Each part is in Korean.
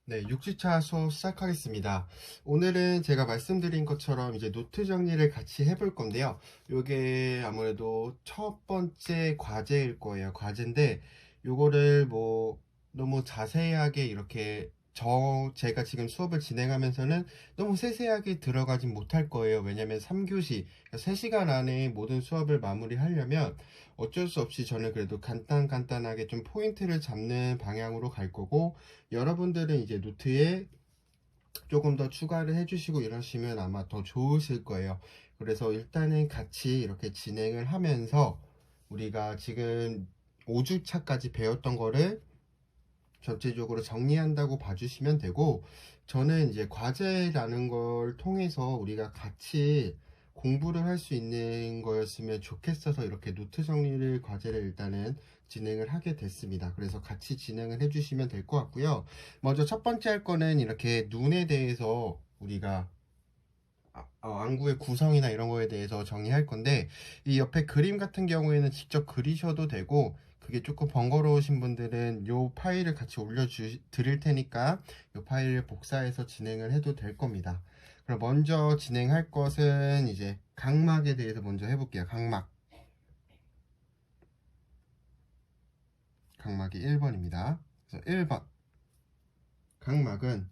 네, 6주차 수업 시작하겠습니다. 오늘은 제가 말씀드린 것처럼 이제 노트 정리를 같이 해볼 건데요. 요게 아무래도 첫 번째 과제일 거예요. 과제인데, 요거를 뭐 너무 자세하게 이렇게 제가 지금 수업을 진행하면서는 너무 세세하게 들어가진 못할 거예요. 왜냐면 3교시, 3시간 안에 모든 수업을 마무리하려면 어쩔 수 없이 저는 그래도 간단하게 좀 포인트를 잡는 방향으로 갈 거고, 여러분들은 이제 노트에 조금 더 추가를 해주시고 이러시면 아마 더 좋으실 거예요. 그래서 일단은 같이 이렇게 진행을 하면서 우리가 지금 5주차까지 배웠던 거를 전체적으로 정리한다고 봐주시면 되고, 저는 이제 과제라는 걸 통해서 우리가 같이 공부를 할 수 있는 거였으면 좋겠어서 이렇게 노트 정리를 과제를 일단은 진행을 하게 됐습니다. 그래서 같이 진행을 해주시면 될 것 같고요. 먼저 첫 번째 할 거는 이렇게 눈에 대해서 우리가 안구의 구성이나 이런 거에 대해서 정리할 건데, 이 옆에 그림 같은 경우에는 직접 그리셔도 되고, 그게 조금 번거로우신 분들은 요 파일을 같이 드릴 테니까 요 파일을 복사해서 진행을 해도 될 겁니다. 그럼 먼저 진행할 것은 이제 각막에 대해서 먼저 해볼게요. 각막이 1번입니다. 그래서 1번 각막은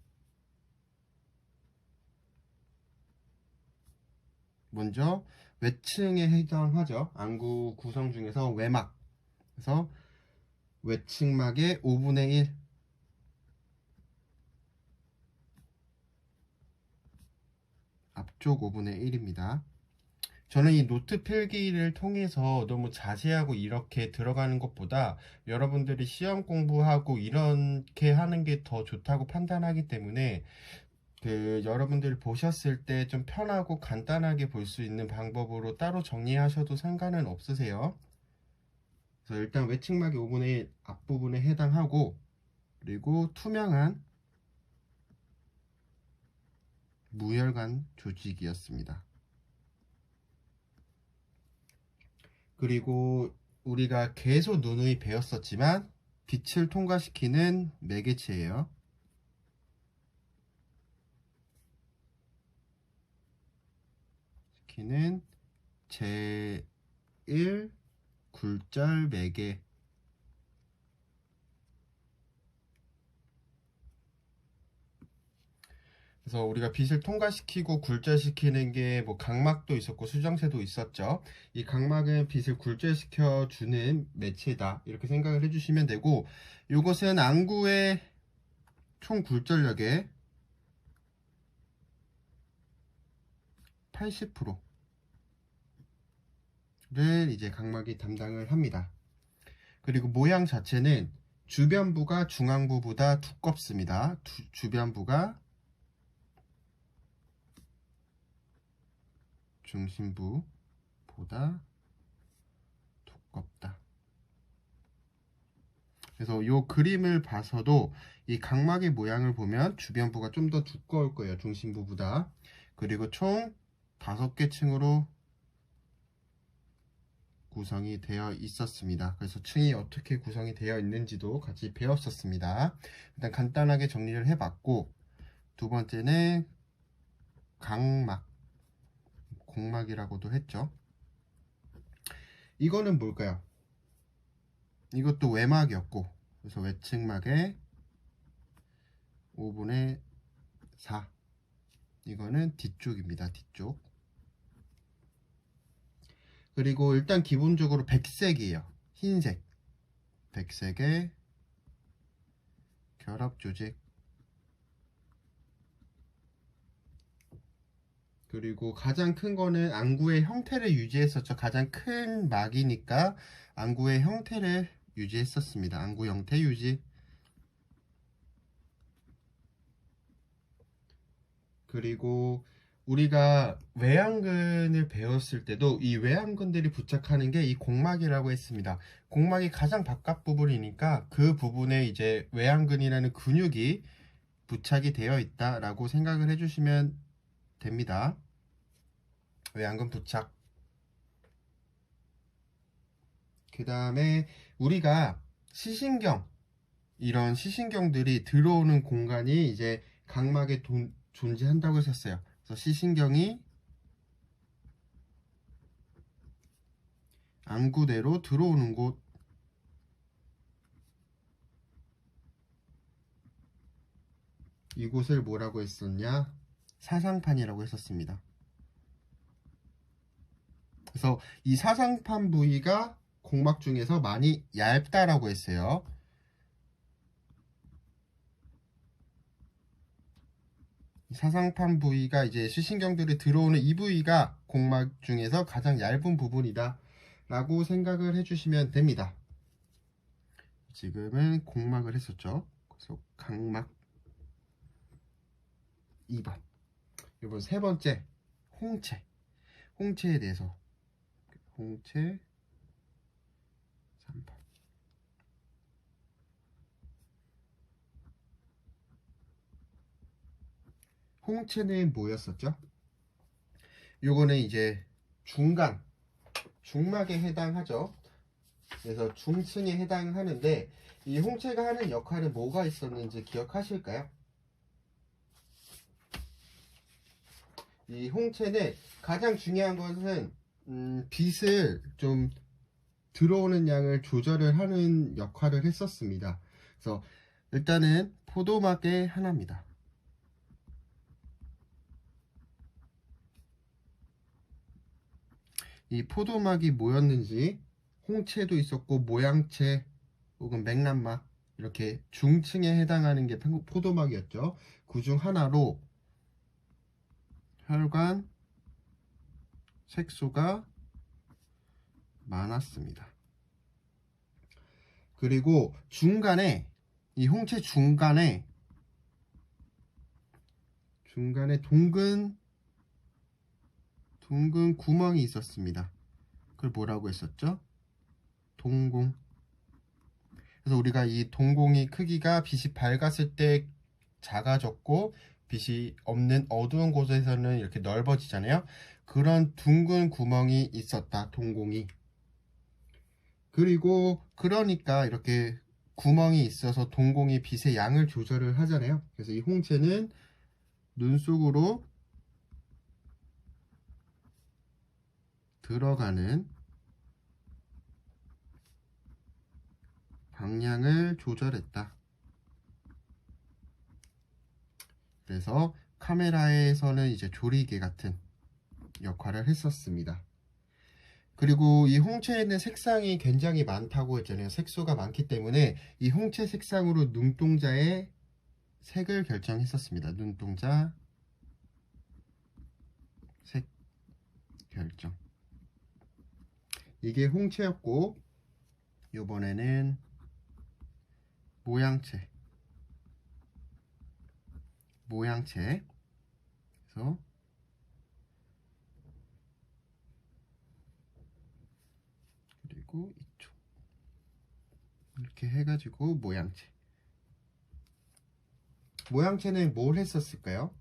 먼저 외층에 해당하죠. 안구 구성 중에서 외막, 그래서 외측막의 5분의 1, 앞쪽 5분의 1입니다. 저는 이 노트 필기를 통해서 너무 자세하고 이렇게 들어가는 것보다 여러분들이 시험 공부하고 이렇게 하는 게 더 좋다고 판단하기 때문에 여러분들이 보셨을 때 좀 편하고 간단하게 볼 수 있는 방법으로 따로 정리하셔도 상관은 없으세요. 그래서 일단 외측막의 5분의 1 앞부분에 해당하고, 그리고 투명한 무혈관 조직이었습니다. 그리고 우리가 계속 누누이 배웠었지만 빛을 통과시키는 매개체예요. 시키는 제1 굴절 매개. 그래서 우리가 빛을 통과시키고 굴절시키는 게 뭐 각막도 있었고 수정체도 있었죠. 이 각막은 빛을 굴절시켜 주는 매체다, 이렇게 생각을 해주시면 되고, 이것은 안구의 총 굴절력의 80%를 이제 각막이 담당을 합니다. 그리고 모양 자체는 주변부가 중앙부보다 두껍습니다. 주변부가 중심부보다 두껍다. 그래서 이 그림을 봐서도 이 각막의 모양을 보면 주변부가 좀 더 두꺼울 거예요, 중심부보다. 그리고 총 5개 층으로 구성이 되어 있었습니다. 그래서 층이 어떻게 구성이 되어 있는지도 같이 배웠었습니다. 일단 간단하게 정리를 해봤고, 두 번째는 각막, 공막이라고도 했죠. 이거는 뭘까요? 이것도 외막이었고, 그래서 외측막의 5분의 4, 이거는 뒤쪽입니다. 뒤쪽. 그리고 일단 기본적으로 백색이에요. 흰색, 백색의 결합 조직. 그리고 가장 큰 거는 안구의 형태를 유지했었죠. 가장 큰 막이니까 안구의 형태를 유지했었습니다. 안구 형태 유지. 그리고 우리가 외양근을 배웠을 때도 이 외양근들이 부착하는 게 이 공막이라고 했습니다. 공막이 가장 바깥 부분이니까 그 부분에 이제 외양근이라는 근육이 부착이 되어 있다라고 생각을 해주시면 됩니다. 외양근 부착. 그 다음에 우리가 시신경, 이런 시신경들이 들어오는 공간이 이제 각막에 존재한다고 했었어요. 그래서 시신경이 안구내로 들어오는 곳, 이곳을 뭐라고 했었냐? 사상판이라고 했었습니다. 그래서 이 사상판 부위가 공막 중에서 많이 얇다라고 했어요. 사상판 부위가 이제 시신경들이 들어오는 이 부위가 공막 중에서 가장 얇은 부분이다 라고 생각을 해주시면 됩니다. 지금은 공막을 했었죠. 그래서 각막 2번. 이번 세 번째, 홍채. 홍채에 대해서. 홍채 3번. 홍채는 뭐였었죠? 요거는 이제 중막에 해당하죠. 그래서 중층에 해당하는데, 이 홍채가 하는 역할은 뭐가 있었는지 기억하실까요? 이 홍채는 가장 중요한 것은 빛을 좀 들어오는 양을 조절을 하는 역할을 했었습니다. 그래서 일단은 포도막의 하나입니다. 이 포도막이 뭐였는지, 홍채도 있었고 모양채 혹은 맥남막, 이렇게 중층에 해당하는 게 포도막이었죠. 그 중 하나로 혈관, 색소가 많았습니다. 그리고 중간에, 이 홍채 중간에 둥근 구멍이 있었습니다. 그걸 뭐라고 했었죠? 동공. 그래서 우리가 이 동공이 크기가 빛이 밝았을 때 작아졌고 빛이 없는 어두운 곳에서는 이렇게 넓어지잖아요. 그런 둥근 구멍이 있었다, 동공이. 그리고 그러니까 이렇게 구멍이 있어서 동공이 빛의 양을 조절을 하잖아요. 그래서 이 홍채는 눈 속으로 들어가는 방향을 조절했다. 그래서 카메라에서는 이제 조리개 같은 역할을 했었습니다. 그리고 이 홍채에는 색상이 굉장히 많다고 했잖아요. 색소가 많기 때문에 이 홍채 색상으로 눈동자의 색을 결정했었습니다. 눈동자 색 결정. 이게 홍채였고, 이번에는 모양채. 그래서 그리고 이쪽 이렇게 해가지고 모양채는 뭘 했었을까요?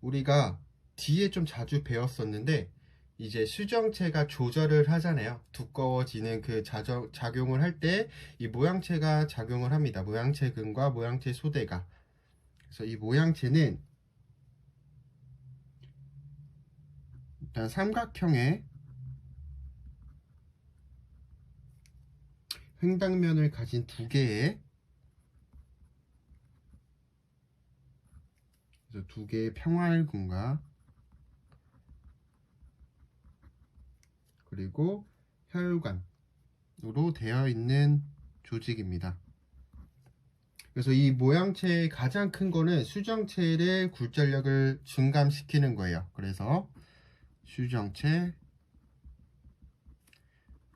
우리가 뒤에 좀 자주 배웠었는데, 이제 수정체가 조절을 하잖아요. 두꺼워지는 그 작용을 할 때 이 모양체가 작용을 합니다. 모양체근과 모양체 소대가. 그래서 이 모양체는 일단 삼각형의 횡단면을 가진 두 개의 평활근과 그리고 혈관으로 되어 있는 조직입니다. 그래서 이 모양체의 가장 큰 거는 수정체의 굴절력을 증감시키는 거예요. 그래서 수정체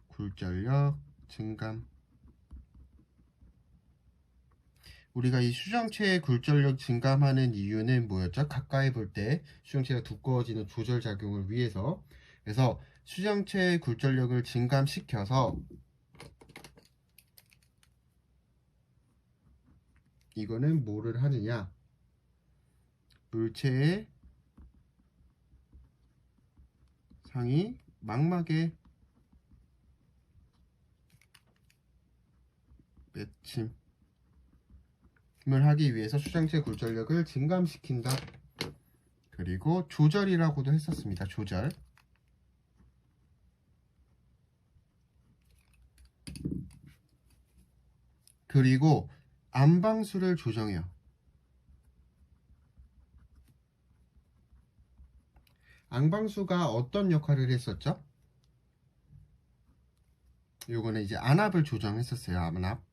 굴절력 증감. 우리가 이 수정체의 굴절력 증감하는 이유는 뭐였죠? 가까이 볼 때 수정체가 두꺼워지는 조절 작용을 위해서. 그래서 수정체의 굴절력을 증감시켜서 이거는 뭐를 하느냐? 물체의 상이 망막에 맺힘을 하기 위해서 수정체 굴절력을 증감시킨다. 그리고 조절이라고도 했었습니다. 조절. 그리고 안방수를 조정해요. 안방수가 어떤 역할을 했었죠? 요거는 이제 안압을 조정했었어요. 안압.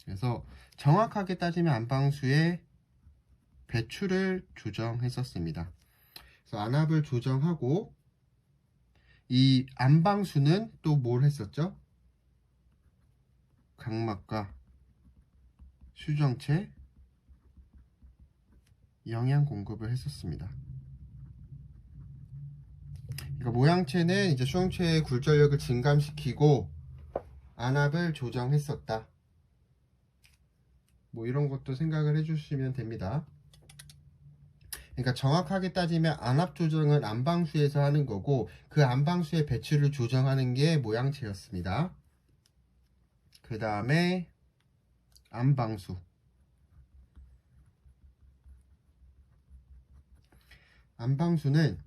그래서 정확하게 따지면 안방수의 배출을 조정했었습니다. 그래서 안압을 조정하고 이 안방수는 또 뭘 했었죠? 각막과 수정체 영양 공급을 했었습니다. 그러니까 모양체는 이제 수정체의 굴절력을 증감시키고 안압을 조정했었다. 뭐 이런 것도 생각을 해주시면 됩니다. 그러니까 정확하게 따지면 안압 조정은 안방수에서 하는 거고 그 안방수의 배출을 조정하는 게 모양체였습니다. 그 다음에 안방수. 안방수는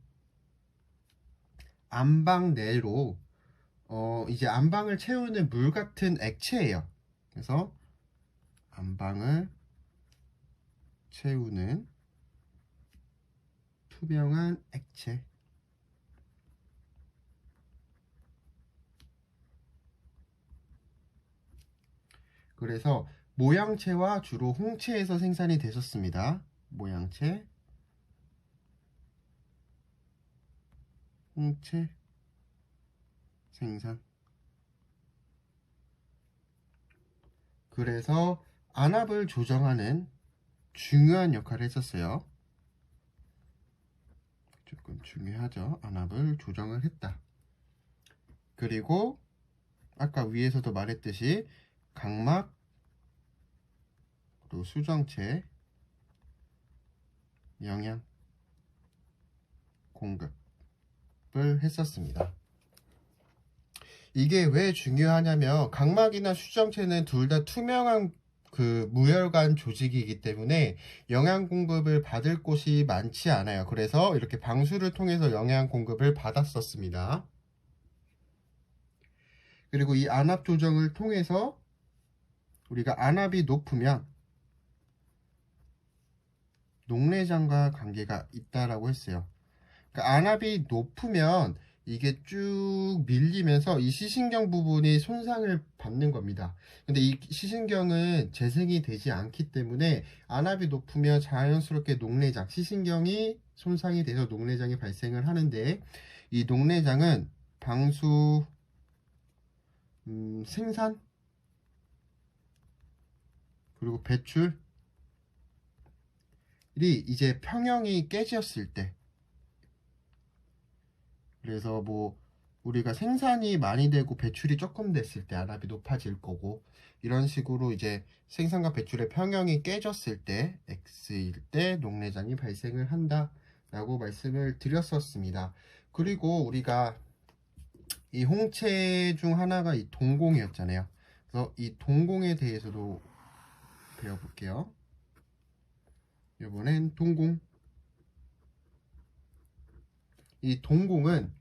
안방 내로 이제 안방을 채우는 물 같은 액체예요. 그래서 안방을 채우는 투명한 액체. 그래서 모양체와 주로 홍채에서 생산이 됐었습니다. 모양체, 홍채 생산. 그래서 안압을 조정하는 중요한 역할을 했었어요. 조금 중요하죠. 안압을 조정을 했다. 그리고 아까 위에서도 말했듯이 각막 그리고 수정체 영양 공급을 했었습니다. 이게 왜 중요하냐면 각막이나 수정체는 둘 다 투명한 그 무혈관 조직이기 때문에 영양 공급을 받을 곳이 많지 않아요. 그래서 이렇게 방수를 통해서 영양 공급을 받았었습니다. 그리고 이 안압 조정을 통해서 우리가 안압이 높으면 녹내장과 관계가 있다라고 했어요. 그러니까 안압이 높으면 이게 쭉 밀리면서 이 시신경 부분이 손상을 받는 겁니다. 근데 이 시신경은 재생이 되지 않기 때문에 안압이 높으면 자연스럽게 녹내장, 시신경이 손상이 돼서 녹내장이 발생을 하는데 이 녹내장은 방수 생산 그리고 배출이 이제 평형이 깨졌을 때, 그래서 뭐 우리가 생산이 많이 되고 배출이 조금 됐을 때 안압이 높아질 거고, 이런 식으로 이제 생산과 배출의 평형이 깨졌을 때 X일 때 녹내장이 발생을 한다 라고 말씀을 드렸었습니다. 그리고 우리가 이 홍채 중 하나가 이 동공이었잖아요. 그래서 이 동공에 대해서도 배워볼게요. 이번엔 동공. 이 동공은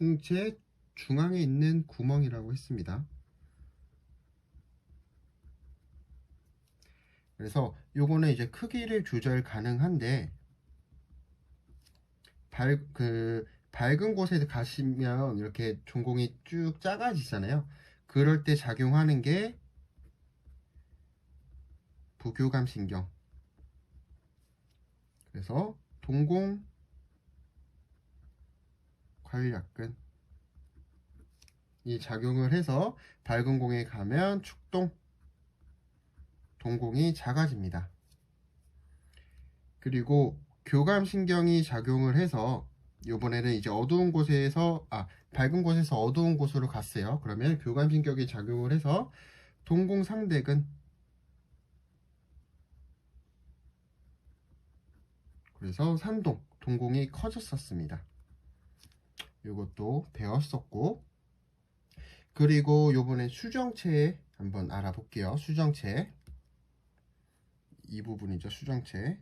홍채 중앙에 있는 구멍이라고 했습니다. 그래서 요거는 이제 크기를 조절 가능한데 밝은 곳에 가시면 이렇게 동공이 쭉 작아지잖아요. 그럴 때 작용하는 게 부교감 신경. 그래서 동공 관략근 이 작용을 해서 밝은 공에 가면 축동, 동공이 작아집니다. 그리고 교감신경이 작용을 해서 이번에는 이제 어두운 곳에서 밝은 곳에서 어두운 곳으로 갔어요. 그러면 교감신경이 작용을 해서 동공상대근, 그래서 산동, 동공이 커졌었습니다. 이것도 배웠었고, 그리고 요번에 수정체 한번 알아볼게요. 수정체 이 부분이죠. 수정체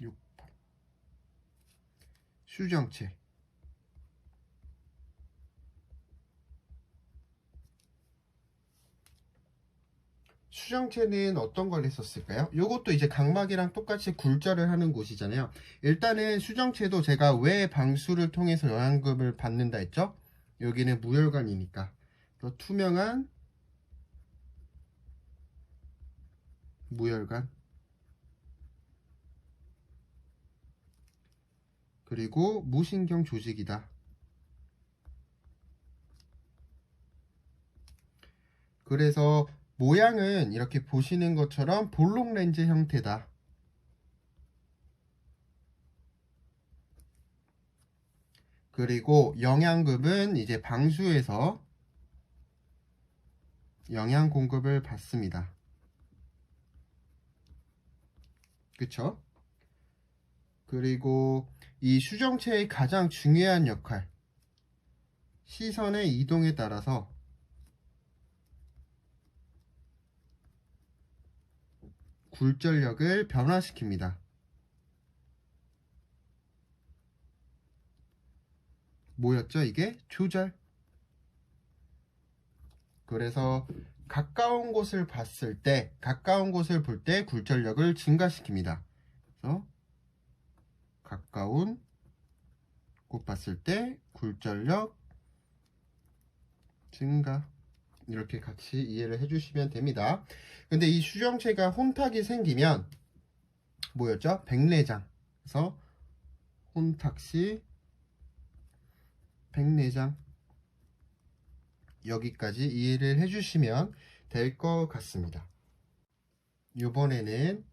6번 수정체. 수정체는 어떤 걸 했었을까요? 요것도 이제 각막이랑 똑같이 굴절을 하는 곳이잖아요. 일단은 수정체도 제가 왜 방수를 통해서 영양금을 받는다 했죠? 여기는 무혈관이니까. 그래서 투명한 무혈관, 그리고 무신경 조직이다. 그래서 모양은 이렇게 보시는 것처럼 볼록 렌즈 형태다. 그리고 영양금은 이제 방수에서 영양 공급을 받습니다. 그쵸? 그리고 이 수정체의 가장 중요한 역할, 시선의 이동에 따라서 굴절력을 변화시킵니다. 뭐였죠? 이게 조절. 그래서 가까운 곳을 봤을 때, 가까운 곳을 볼 때 굴절력을 증가시킵니다. 그래서 가까운 곳 봤을 때 굴절력 증가, 이렇게 같이 이해를 해주시면 됩니다. 근데 이 수정체가 혼탁이 생기면 뭐였죠? 백내장. 그래서 혼탁시 백내장, 여기까지 이해를 해주시면 될 것 같습니다. 이번에는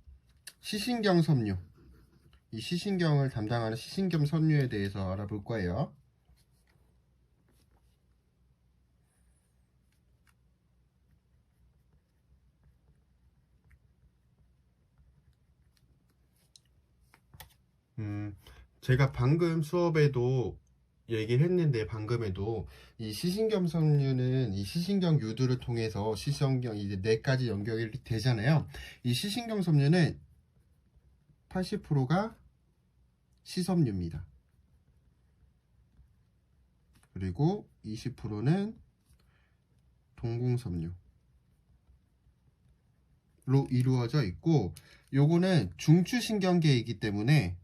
시신경 섬유, 이 시신경을 담당하는 시신경 섬유에 대해서 알아볼 거예요. 제가 방금 수업에도 얘기를 했는데, 방금에도 이 시신경 섬유는 이 시신경 유두를 통해서 시신경 이제 뇌까지 연결이 되잖아요. 이 시신경 섬유는 80%가 시섬유입니다. 그리고 20%는 동공섬유로 이루어져 있고, 요거는 중추신경계이기 때문에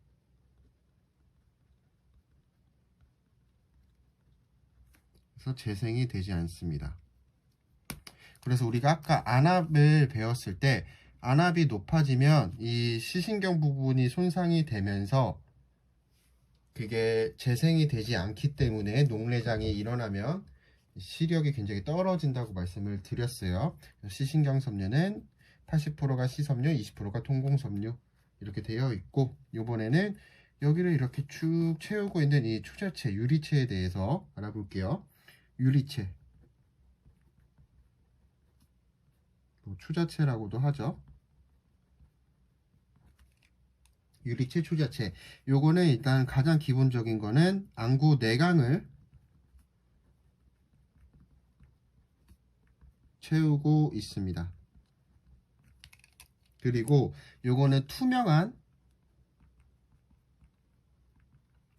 재생이 되지 않습니다. 그래서 우리가 아까 안압을 배웠을 때 안압이 높아지면 이 시신경 부분이 손상이 되면서 그게 재생이 되지 않기 때문에 녹내장이 일어나면 시력이 굉장히 떨어진다고 말씀을 드렸어요. 시신경 섬유는 80%가 시섬유, 20%가 동공섬유 이렇게 되어 있고, 이번에는 여기를 이렇게 쭉 채우고 있는 이 초자체, 유리체에 대해서 알아볼게요. 유리체, 초자체라고도 하죠. 유리체, 초자체. 요거는 일단 가장 기본적인 거는 안구 내강을 채우고 있습니다. 그리고 요거는 투명한,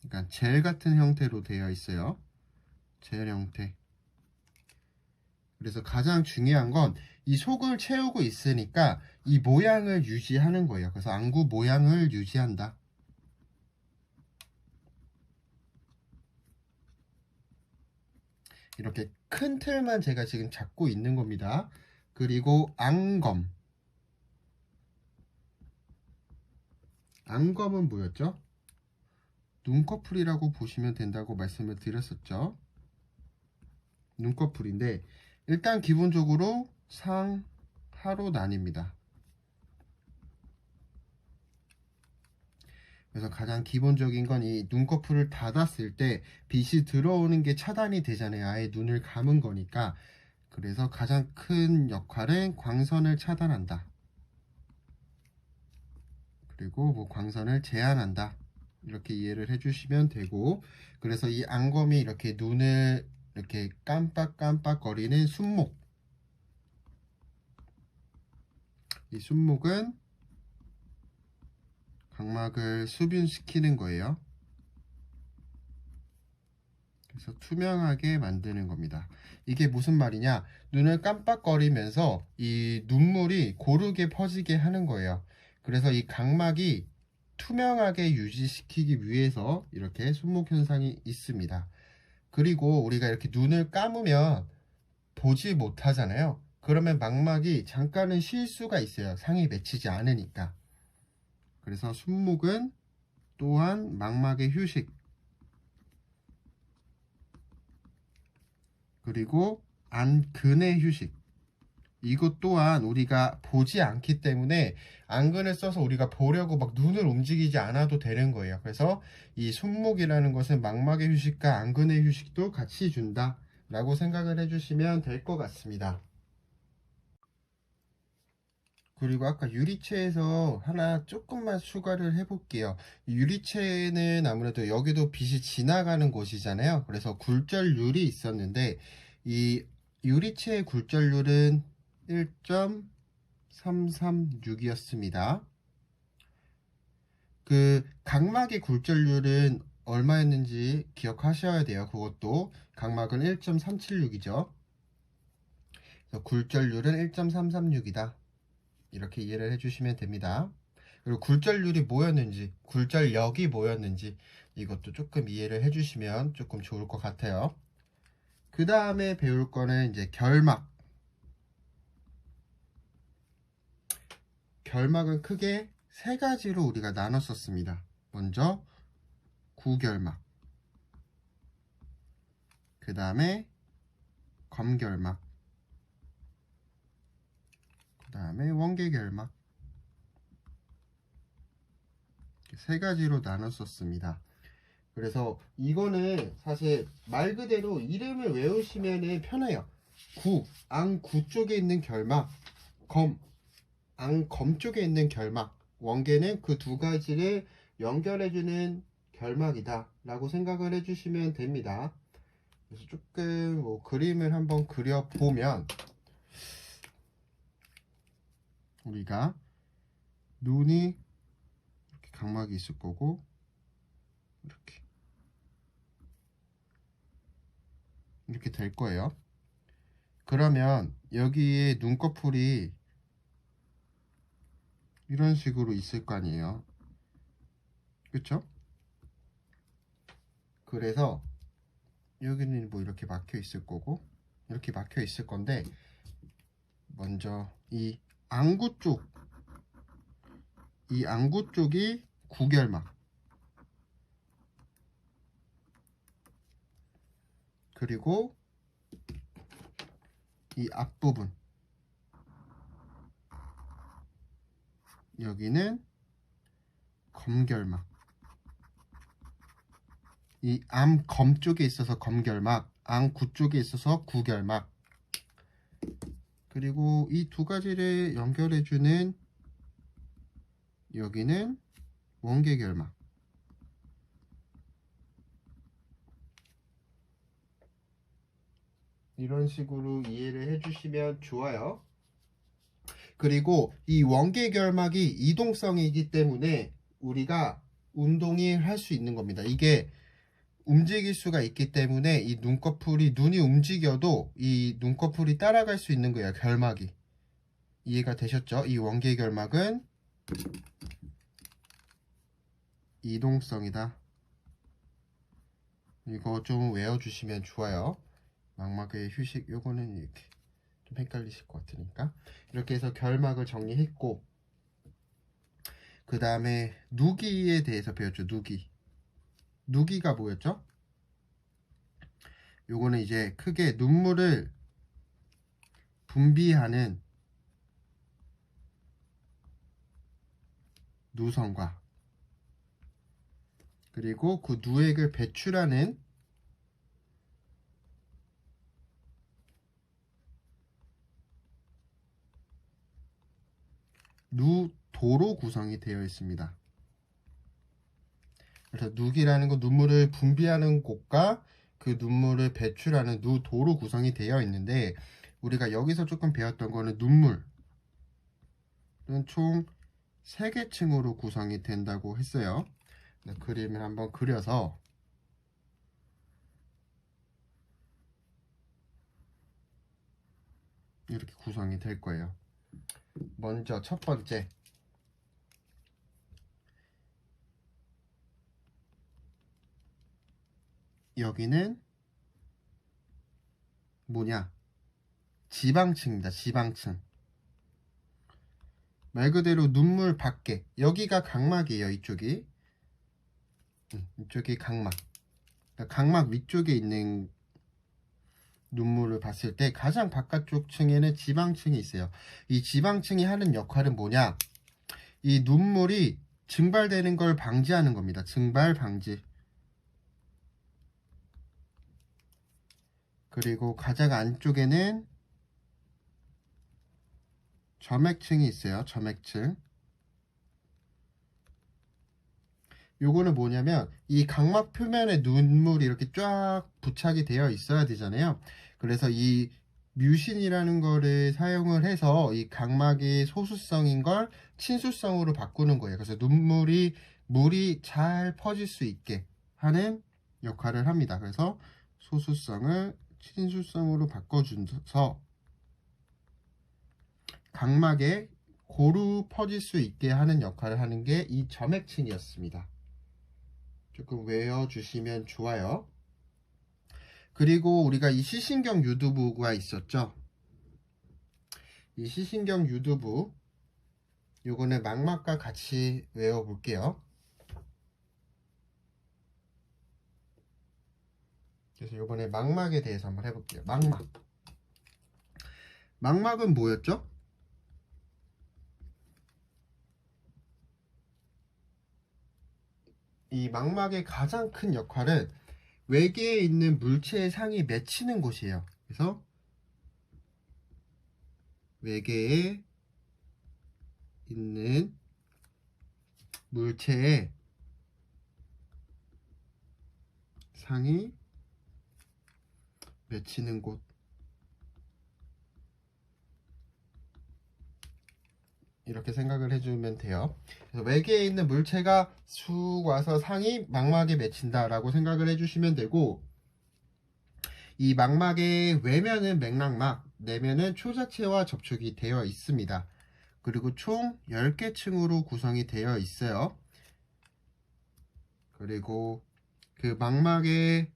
그러니까 젤 같은 형태로 되어 있어요. 젤 형태. 그래서 가장 중요한 건 이 속을 채우고 있으니까 이 모양을 유지하는 거예요. 그래서 안구 모양을 유지한다. 이렇게 큰 틀만 제가 지금 잡고 있는 겁니다. 그리고 안검. 안검은 뭐였죠? 눈꺼풀이라고 보시면 된다고 말씀을 드렸었죠. 눈꺼풀인데 일단 기본적으로 상하로 나뉩니다. 그래서 가장 기본적인 건 이 눈꺼풀을 닫았을 때 빛이 들어오는 게 차단이 되잖아요. 아예 눈을 감은 거니까. 그래서 가장 큰 역할은 광선을 차단한다. 그리고 뭐 광선을 제한한다. 이렇게 이해를 해주시면 되고, 그래서 이 안검이 이렇게 눈을 이렇게 깜빡깜빡거리는 순목, 이 순목은 각막을 수분시키는 거예요. 그래서 투명하게 만드는 겁니다. 이게 무슨 말이냐? 눈을 깜빡거리면서 이 눈물이 고르게 퍼지게 하는 거예요. 그래서 이 각막이 투명하게 유지시키기 위해서 이렇게 순목 현상이 있습니다. 그리고 우리가 이렇게 눈을 감으면 보지 못하잖아요. 그러면 망막이 잠깐은 쉴 수가 있어요. 상이 맺히지 않으니까. 그래서 순목은 또한 망막의 휴식, 그리고 안근의 휴식, 이것 또한 우리가 보지 않기 때문에 안근을 써서 우리가 보려고 막 눈을 움직이지 않아도 되는 거예요. 그래서 이 손목이라는 것은 망막의 휴식과 안근의 휴식도 같이 준다 라고 생각을 해주시면 될 것 같습니다. 그리고 아까 유리체에서 하나 조금만 추가를 해볼게요. 유리체는 아무래도 여기도 빛이 지나가는 곳이잖아요. 그래서 굴절률이 있었는데 이 유리체의 굴절률은 1.336이었습니다. 그 각막의 굴절률은 얼마였는지 기억하셔야 돼요. 그것도 각막은 1.376이죠. 그래서 굴절률은 1.336이다. 이렇게 이해를 해주시면 됩니다. 그리고 굴절률이 뭐였는지, 굴절력이 뭐였는지 이것도 조금 이해를 해주시면 조금 좋을 것 같아요. 그 다음에 배울 거는 이제 결막. 결막은 크게 세 가지로 우리가 나눴었습니다. 먼저 구결막, 그 다음에 검결막, 그 다음에 원계결막, 세 가지로 나눴었습니다. 그래서 이거는 사실 말 그대로 이름을 외우시면 편해요. 앙구 쪽에 있는 결막, 앙검 쪽에 있는 결막, 원계는 그 두 가지를 연결해주는 결막이다 라고 생각을 해주시면 됩니다. 그래서 조금 뭐 그림을 한번 그려보면 우리가 눈이 이렇게 각막이 있을 거고 이렇게 될 거예요. 그러면 여기에 눈꺼풀이 이런 식으로 있을 거 아니에요. 그쵸? 그래서 여기는 뭐 이렇게 막혀 있을 거고 이렇게 막혀 있을 건데, 먼저 이 안구 쪽, 이 안구 쪽이 구결막, 그리고 이 앞부분, 여기는 검결막. 이 암검 쪽에 있어서 검결막, 안구 쪽에 있어서 구결막. 그리고 이 두 가지를 연결해주는 여기는 원계결막. 이런 식으로 이해를 해주시면 좋아요. 그리고 이 원계결막이 이동성이기 때문에 우리가 운동이 할 수 있는 겁니다. 이게 움직일 수가 있기 때문에 이 눈꺼풀이, 눈이 움직여도 이 눈꺼풀이 따라갈 수 있는 거예요. 결막이. 이해가 되셨죠? 이 원계결막은 이동성이다. 이거 좀 외워주시면 좋아요. 망막의 휴식, 요거는 이렇게 좀 헷갈리실 것 같으니까 이렇게 해서 결막을 정리했고, 그 다음에 누기에 대해서 배웠죠. 누기가 뭐였죠? 요거는 이제 크게 눈물을 분비하는 누성과, 그리고 그 누액을 배출하는 누도로 구성이 되어 있습니다. 그래서 누기라는 건 눈물을 분비하는 곳과 그 눈물을 배출하는 누도로 구성이 되어 있는데, 우리가 여기서 조금 배웠던 거는 눈물은 총 3개 층으로 구성이 된다고 했어요. 그림을 한번 그려서 이렇게 구성이 될 거예요. 먼저 첫 번째, 여기는 뭐냐? 지방층입니다. 지방층. 말 그대로 눈물 밖에, 여기가 각막이에요. 이쪽이 각막. 각막 위쪽에 있는 눈물을 봤을 때 가장 바깥쪽 층에는 지방층이 있어요. 이 지방층이 하는 역할은 뭐냐? 이 눈물이 증발되는 걸 방지하는 겁니다. 증발 방지. 그리고 가장 안쪽에는 점액층이 있어요. 점액층. 요거는 뭐냐면 이 각막 표면에 눈물이 이렇게 쫙 부착이 되어 있어야 되잖아요. 그래서 이 뮤신이라는 거를 사용을 해서 이 각막의 소수성인 걸 친수성으로 바꾸는 거예요. 그래서 물이 잘 퍼질 수 있게 하는 역할을 합니다. 그래서 소수성을 친수성으로 바꿔줘서 각막에 고루 퍼질 수 있게 하는 역할을 하는 게 이 점액층이었습니다. 조금 외워주시면 좋아요. 그리고 우리가 이 시신경 유두부가 있었죠. 이 시신경 유두부, 요거는 망막과 같이 외워볼게요. 그래서 요번에 망막에 대해서 한번 해볼게요. 망막. 망막은 뭐였죠? 이 망막의 가장 큰 역할은 외계에 있는 물체의 상이 맺히는 곳이에요. 그래서 외계에 있는 물체의 상이 맺히는 곳, 이렇게 생각을 해주면 돼요. 그래서 외계에 있는 물체가 쑥 와서 상이 망막에 맺힌다 라고 생각을 해주시면 되고, 이 망막의 외면은 맥락막, 내면은 초자체와 접촉이 되어 있습니다. 그리고 총 10개 층으로 구성이 되어 있어요. 그리고 그 망막의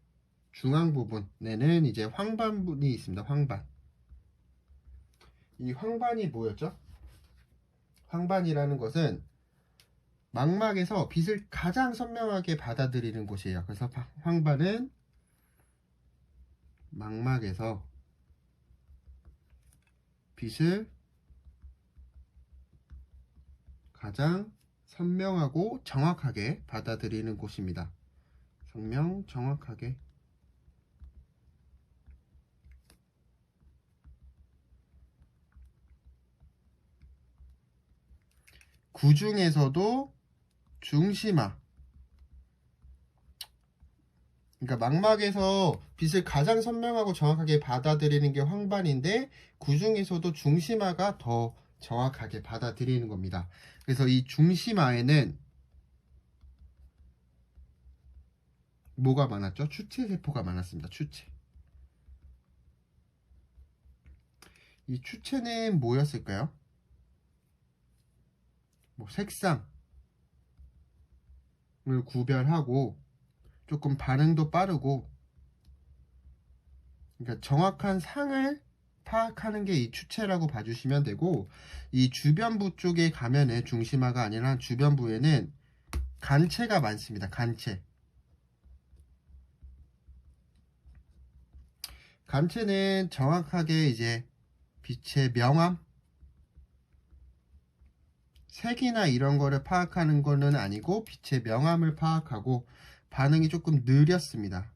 중앙 부분에는 이제 황반이 있습니다. 황반. 이 황반이 뭐였죠? 황반이라는 것은 망막에서 빛을 가장 선명하게 받아들이는 곳이에요. 그래서 황반은 망막에서 빛을 가장 선명하고 정확하게 받아들이는 곳입니다. 선명, 정확하게. 그 중에서도 중심화, 그러니까 망막에서 빛을 가장 선명하고 정확하게 받아들이는 게 황반인데, 그 중에서도 중심화가 더 정확하게 받아들이는 겁니다. 그래서 이 중심화에는 뭐가 많았죠? 추체세포가 많았습니다. 추체. 이 추체는 뭐였을까요? 색상을 구별하고 조금 반응도 빠르고, 그러니까 정확한 상을 파악하는 게 이 추체라고 봐주시면 되고, 이 주변부 쪽에 가면은 중심화가 아니라 주변부에는 간체가 많습니다. 간체는 정확하게 이제 빛의 명암, 색이나 이런 거를 파악하는 거는 아니고 빛의 명암을 파악하고 반응이 조금 느렸습니다.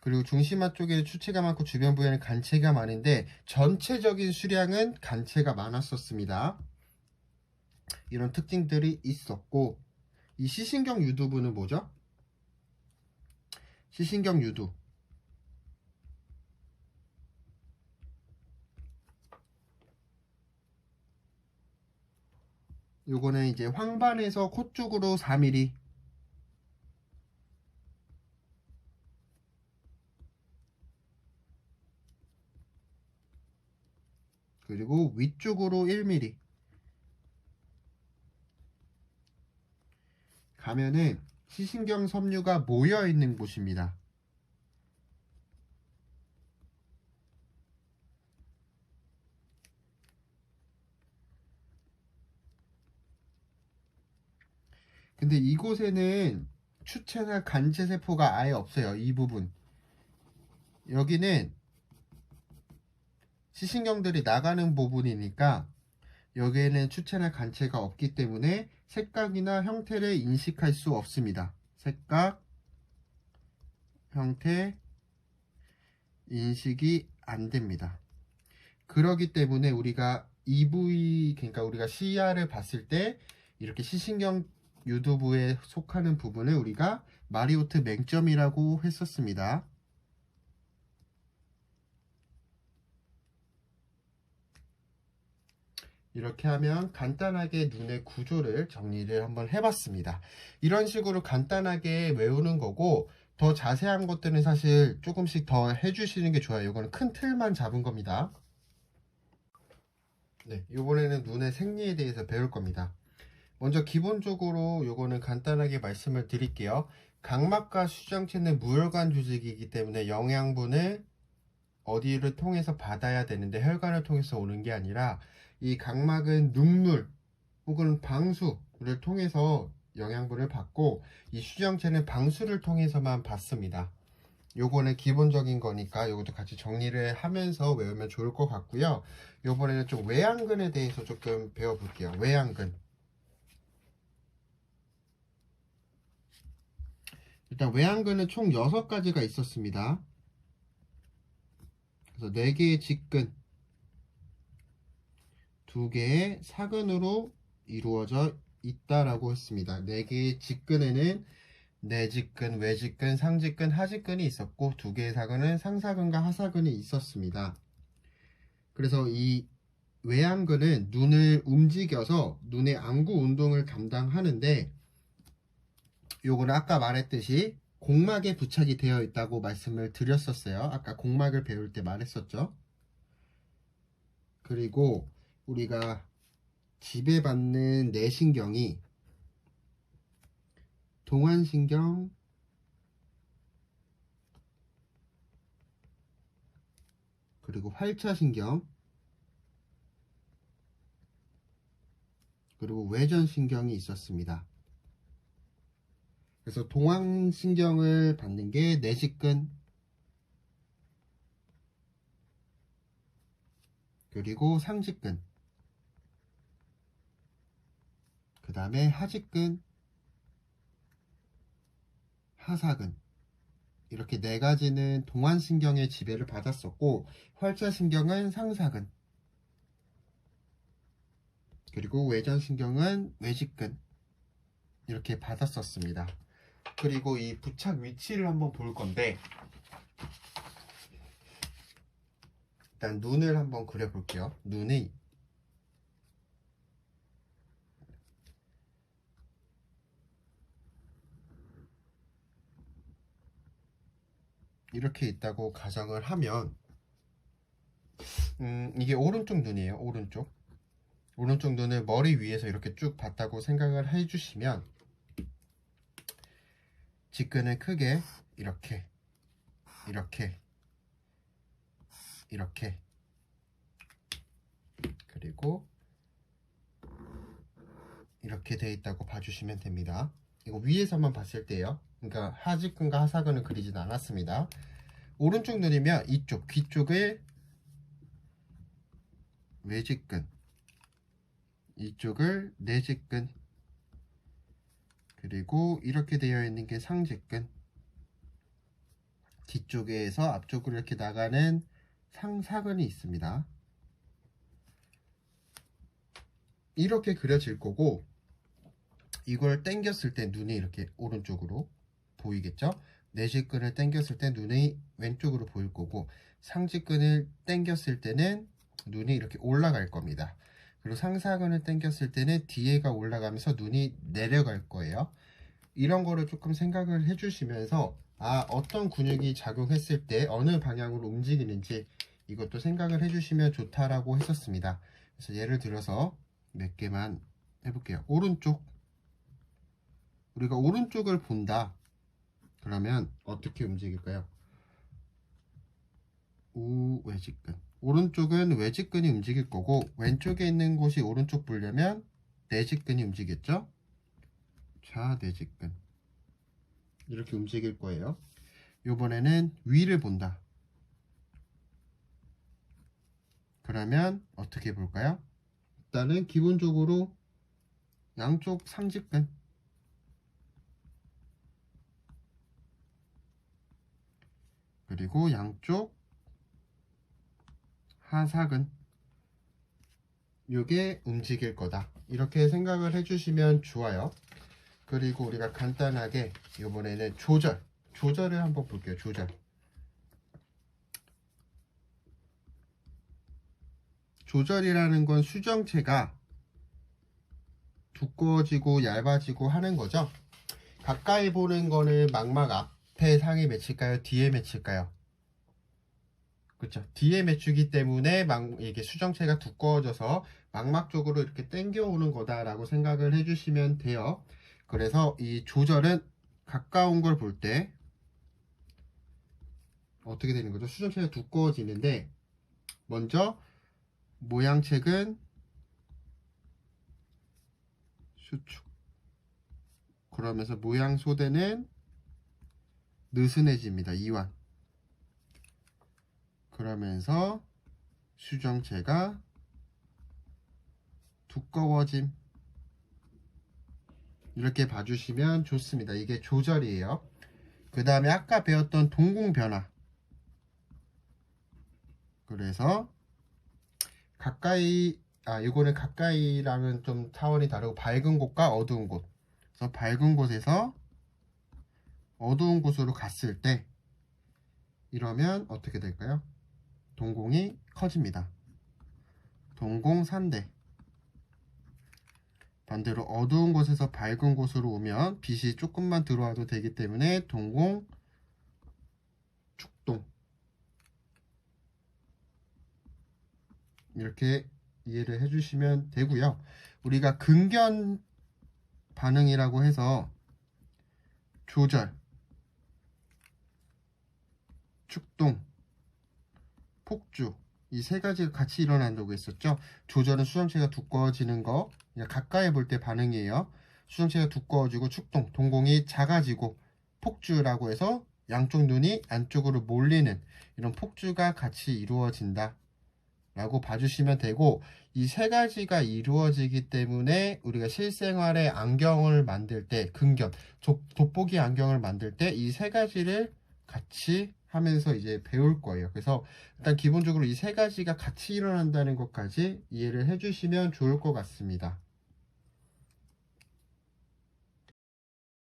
그리고 중심화 쪽에 추체가 많고 주변 부위에는 간체가 많은데 전체적인 수량은 간체가 많았었습니다. 이런 특징들이 있었고, 이 시신경 유두부는 뭐죠? 시신경 유두. 요거는 이제 황반에서 코 쪽으로 4mm, 그리고 위쪽으로 1mm 가면은 시신경 섬유가 모여 있는 곳입니다. 근데 이곳에는 추체나 간체 세포가 아예 없어요. 이 부분. 여기는 시신경들이 나가는 부분이니까 여기에는 추체나 간체가 없기 때문에 색각이나 형태를 인식할 수 없습니다. 색각, 형태, 인식이 안 됩니다. 그러기 때문에 우리가 EV, 그러니까 우리가 시야를 봤을 때 이렇게 시신경 유두부에 속하는 부분을 우리가 마리오트 맹점이라고 했었습니다. 이렇게 하면 간단하게 눈의 구조를 정리를 한번 해봤습니다. 이런 식으로 간단하게 외우는 거고, 더 자세한 것들은 사실 조금씩 더 해주시는 게 좋아요. 이거는 큰 틀만 잡은 겁니다. 네, 이번에는 눈의 생리에 대해서 배울 겁니다. 먼저 기본적으로 요거는 간단하게 말씀을 드릴게요. 각막과 수정체는 무혈관 조직이기 때문에 영양분을 어디를 통해서 받아야 되는데 혈관을 통해서 오는 게 아니라, 이 각막은 눈물 혹은 방수를 통해서 영양분을 받고, 이 수정체는 방수를 통해서만 받습니다. 요거는 기본적인 거니까 요것도 같이 정리를 하면서 외우면 좋을 것 같고요. 요번에는 좀 외양근에 대해서 조금 배워볼게요. 외양근. 일단 외양근은 총 6가지가 있었습니다. 그래서 4개의 직근, 2개의 사근으로 이루어져 있다라고 했습니다. 4개의 직근에는 내직근, 외직근, 상직근, 하직근이 있었고 2개의 사근은 상사근과 하사근이 있었습니다. 그래서 이 외양근은 눈을 움직여서 눈의 안구 운동을 감당하는데, 요거는 아까 말했듯이 공막에 부착이 되어 있다고 말씀을 드렸었어요. 아까 공막을 배울 때 말했었죠. 그리고 우리가 지배받는 내신경이 동안신경, 그리고 활차신경, 그리고 외전신경이 있었습니다. 그래서 동안신경을 받는 게 내직근, 그리고 상직근, 그 다음에 하직근, 하사근, 이렇게 4가지는 동안신경의 지배를 받았었고, 활차신경은 상사근, 그리고 외전신경은 외직근, 이렇게 받았었습니다. 그리고 이 부착 위치를 한번 볼 건데, 일단 눈을 한번 그려볼게요. 눈이 이렇게 있다고 가정을 하면, 이게 오른쪽 눈이에요. 오른쪽 눈을 머리 위에서 이렇게 쭉 봤다고 생각을 해주시면, 직근을 크게 이렇게 이렇게 이렇게, 그리고 이렇게 돼 있다고 봐주시면 됩니다. 이거 위에서만 봤을 때요. 그러니까 하직근과 하사근을 그리진 않았습니다. 오른쪽 눈이면 이쪽 귀 쪽을 외직근, 이쪽을 내직근, 그리고 이렇게 되어 있는 게 상직근, 뒤쪽에서 앞쪽으로 이렇게 나가는 상사근이 있습니다. 이렇게 그려질 거고, 이걸 당겼을 때 눈이 이렇게 오른쪽으로 보이겠죠? 내실근을 당겼을 때 눈이 왼쪽으로 보일 거고, 상직근을 당겼을 때는 눈이 이렇게 올라갈 겁니다. 그리고 상사근을 당겼을 때는 뒤에가 올라가면서 눈이 내려갈 거예요. 이런 거를 조금 생각을 해주시면서 어떤 근육이 작용했을 때 어느 방향으로 움직이는지 이것도 생각을 해주시면 좋다라고 했었습니다. 그래서 예를 들어서 몇 개만 해볼게요. 오른쪽, 우리가 오른쪽을 본다 그러면 어떻게 움직일까요? 우외직근. 오른쪽은 외직근이 움직일 거고, 왼쪽에 있는 곳이 오른쪽 보려면 내직근이 움직였죠? 좌내직근. 이렇게 움직일 거예요. 이번에는 위를 본다. 그러면 어떻게 볼까요? 일단은 기본적으로 양쪽 상직근, 그리고 양쪽 하사근, 이게 움직일 거다. 이렇게 생각을 해주시면 좋아요. 그리고 우리가 간단하게 이번에는 조절을 한번 볼게요. 조절이라는 건 수정체가 두꺼워지고 얇아지고 하는 거죠. 가까이 보는 거는 망막 앞에 상에 맺힐까요? 뒤에 맺힐까요? 그렇죠. 뒤에 맺히기 때문에 이게 수정체가 두꺼워져서 망막 쪽으로 이렇게 당겨오는 거다라고 생각을 해주시면 돼요. 그래서 이 조절은 가까운 걸 볼 때 어떻게 되는 거죠? 수정체가 두꺼워지는데, 먼저 모양책은 수축, 그러면서 모양 소대는 느슨해집니다. 이완. 그러면서 수정체가 두꺼워짐. 이렇게 봐주시면 좋습니다. 이게 조절이에요. 그 다음에 아까 배웠던 동공변화. 그래서 가까이, 이거는 가까이랑은 좀 차원이 다르고 밝은 곳과 어두운 곳. 그래서 밝은 곳에서 어두운 곳으로 갔을 때 이러면 어떻게 될까요? 동공이 커집니다. 동공산대. 반대로 어두운 곳에서 밝은 곳으로 오면 빛이 조금만 들어와도 되기 때문에 동공 축동. 이렇게 이해를 해주시면 되고요. 우리가 근견 반응이라고 해서 조절, 축동, 폭주, 이 세 가지가 같이 일어난다고 했었죠. 조절은 수정체가 두꺼워지는 거, 그냥 가까이 볼 때 반응이에요. 수정체가 두꺼워지고 축동, 동공이 작아지고, 폭주라고 해서 양쪽 눈이 안쪽으로 몰리는 이런 폭주가 같이 이루어진다 라고 봐주시면 되고, 이 세 가지가 이루어지기 때문에 우리가 실생활에 안경을 만들 때, 근견, 돋보기 안경을 만들 때 이 세 가지를 같이 하면서 이제 배울 거예요. 그래서 일단 기본적으로 이 세 가지가 같이 일어난다는 것까지 이해를 해주시면 좋을 것 같습니다.